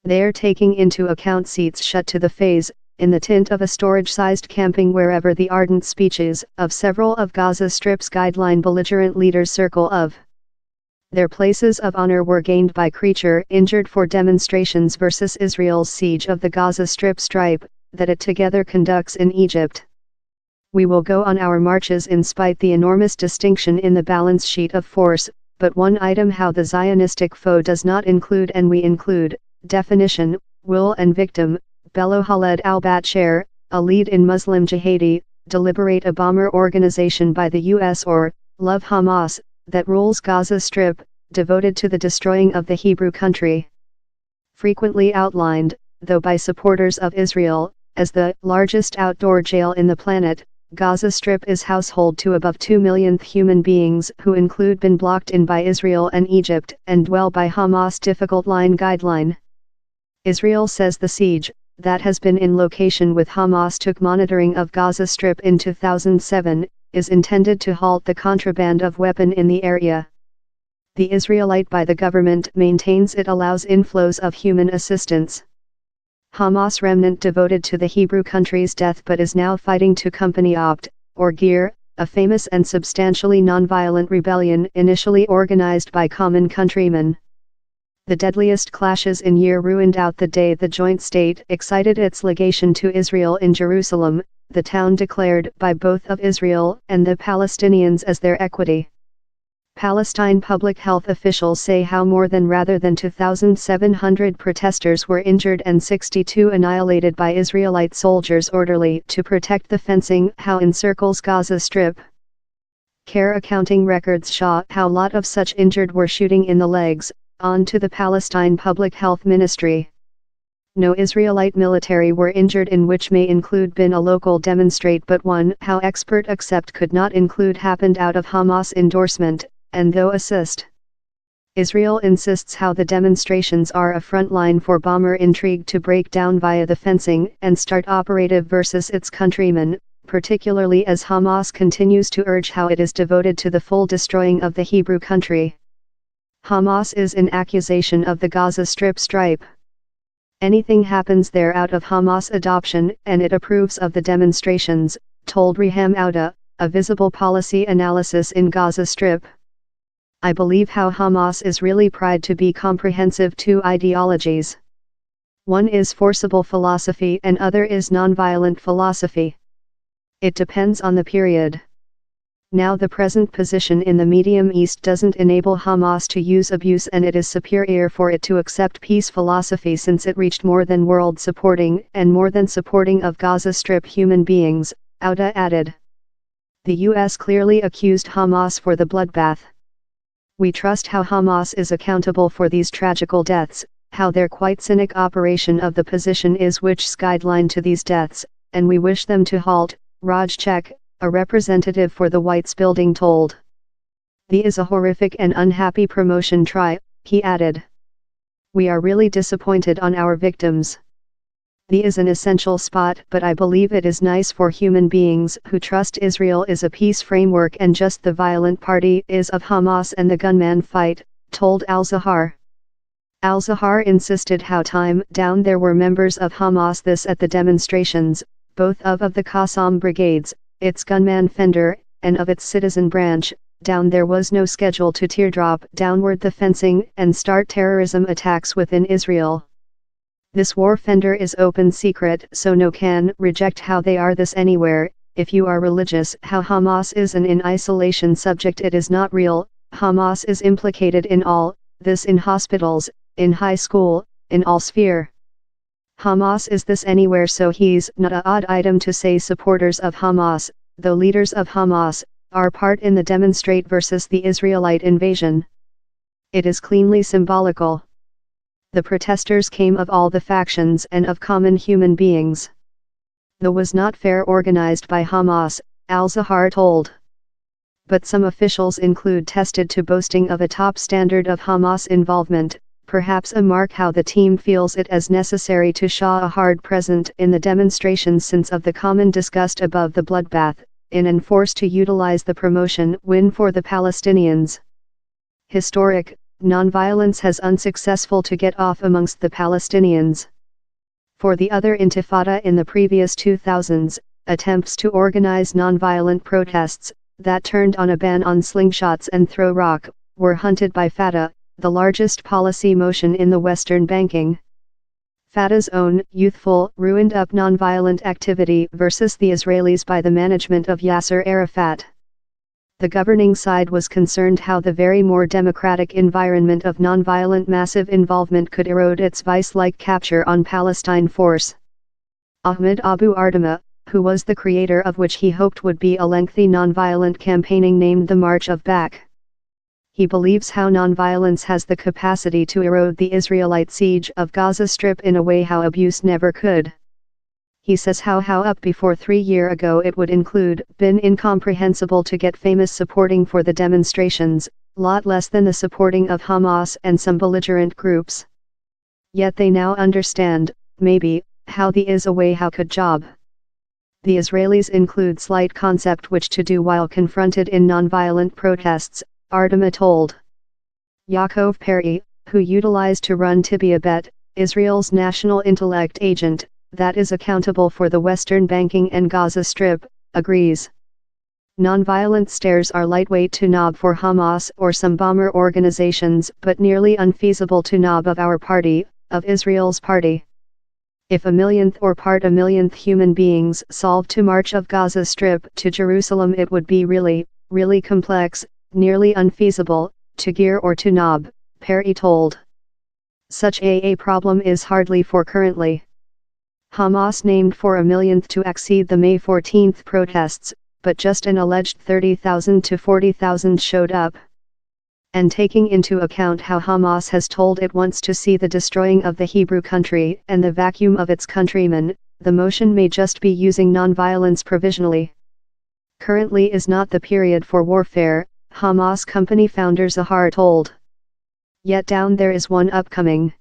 They are taking into account seats shut to the phase, in the tint of a storage-sized camping wherever the ardent speeches of several of Gaza Strip's guideline belligerent leaders circle of. Their places of honor were gained by creature injured for demonstrations versus Israel's siege of the Gaza Strip stripe, that it together conducts in Egypt. We will go on our marches in spite the enormous distinction in the balance sheet of force, but one item how the Zionistic foe does not include and we include, definition, will and victim, Bello Khaled al-Batshir, a lead in Muslim Jihadi, deliberate a bomber organization by the U.S. or, love Hamas, that rules Gaza Strip, devoted to the destroying of the Hebrew country. Frequently outlined, though by supporters of Israel, as the largest outdoor jail in the planet, Gaza Strip is household to above 2 millionth human beings who include been blocked in by Israel and Egypt and dwell by Hamas difficult line guideline. Israel says the siege, that has been in location with Hamas took monitoring of Gaza Strip in 2007, is intended to halt the contraband of weapon in the area. The Israelite by the government maintains it allows inflows of human assistance. Hamas remnant devoted to the Hebrew country's death but is now fighting to co-opta, or GEAR, a famous and substantially nonviolent rebellion initially organized by common countrymen. The deadliest clashes in year ruined out the day the joint state excited its legation to Israel in Jerusalem, the town declared by both of Israel and the Palestinians as their equity. Palestine public health officials say how more than rather than 2,700 protesters were injured and 62 annihilated by Israelite soldiers orderly to protect the fencing how encircles Gaza Strip. CARE accounting records show how lot of such injured were shooting in the legs, on to the Palestine Public Health Ministry. No Israelite military were injured in which may include been a local demonstrate but one how expert accept could not include happened out of Hamas endorsement, and though assist. Israel insists how the demonstrations are a front line for bomber intrigue to break down via the fencing and start operative versus its countrymen, particularly as Hamas continues to urge how it is devoted to the full destroying of the Hebrew country. Hamas is in accusation of the Gaza Strip stripe. Anything happens there out of Hamas adoption and it approves of the demonstrations, told Reham Ouda, a visible policy analysis in Gaza Strip. I believe how Hamas is really pride to be comprehensive two ideologies. One is forcible philosophy and other is nonviolent philosophy. It depends on the period. Now the present position in the Medium East doesn't enable Hamas to use abuse and it is superior for it to accept peace philosophy since it reached more than world supporting and more than supporting of Gaza Strip human beings, Ouda added. The U.S. clearly accused Hamas for the bloodbath. We trust how Hamas is accountable for these tragical deaths, how their quite cynic operation of the position is which's guideline to these deaths, and we wish them to halt, Raj Chek, a representative for the Whites building told. The is a horrific and unhappy promotion try, he added. We are really disappointed on our victims. The is an essential spot but I believe it is nice for human beings who trust Israel is a peace framework and just the violent party is of Hamas and the gunman fight, told Al-Zahar. Al-Zahar insisted how time down there were members of Hamas this at the demonstrations, both of the Qassam brigades, its gunman Fender, and of its citizen branch, down there was no schedule to teardrop downward the fencing and start terrorism attacks within Israel. This war Fender is open secret so no can reject how they are this anywhere, if you are religious how Hamas is an in isolation subject it is not real, Hamas is implicated in all, this in hospitals, in high school, in all sphere. Hamas is this anywhere so he's not a odd item to say supporters of Hamas, though leaders of Hamas, are part in the demonstrate versus the Israelite invasion. It is cleanly symbolical. The protesters came of all the factions and of common human beings. The was not fair organized by Hamas, Al-Zahar told. But some officials include tested to boasting of a top standard of Hamas involvement, perhaps a mark how the team feels it as necessary to show a hard present in the demonstrations since of the common discussed above the bloodbath, in and forced to utilize the promotion win for the Palestinians. Historic, nonviolence has unsuccessful to get off amongst the Palestinians. For the other intifada in the previous 2000s, attempts to organize nonviolent protests, that turned on a ban on slingshots and throw rock, were hunted by Fatah, the largest policy motion in the Western banking. Fatah's own, youthful, ruined-up nonviolent activity versus the Israelis by the management of Yasser Arafat. The governing side was concerned how the very more democratic environment of nonviolent massive involvement could erode its vice-like capture on Palestine force. Ahmed Abu Ardama, who was the creator of which he hoped would be a lengthy nonviolent campaigning named the March of Back. He believes how nonviolence has the capacity to erode the Israelite siege of Gaza Strip in a way how abuse never could. He says how up before 3 years ago it would been incomprehensible to get famous supporting for the demonstrations, lot less than the supporting of Hamas and some belligerent groups. Yet they now understand, maybe, how the is a way how could job. The Israelis include slight concept which to do while confronted in nonviolent protests, Ardama told Yaakov Peri, who utilized to run Tibia Bet, Israel's national intellect agent, that is accountable for the Western banking and Gaza Strip, agrees. Nonviolent stares are lightweight to knob for Hamas or some bomber organizations but nearly unfeasible to knob of our party, of Israel's party. If a millionth or part a millionth human beings solved to march of Gaza Strip to Jerusalem it would be really, really complex, nearly unfeasible, to gear or to knob, Perry told. Such a problem is hardly for currently. Hamas named for a millionth to exceed the May 14 protests, but just an alleged 30,000 to 40,000 showed up. And taking into account how Hamas has told it wants to see the destroying of the Hebrew country and the vacuum of its countrymen, the motion may just be using nonviolence provisionally. Currently is not the period for warfare, Hamas company founder Zahar told. Yet down there is one upcoming.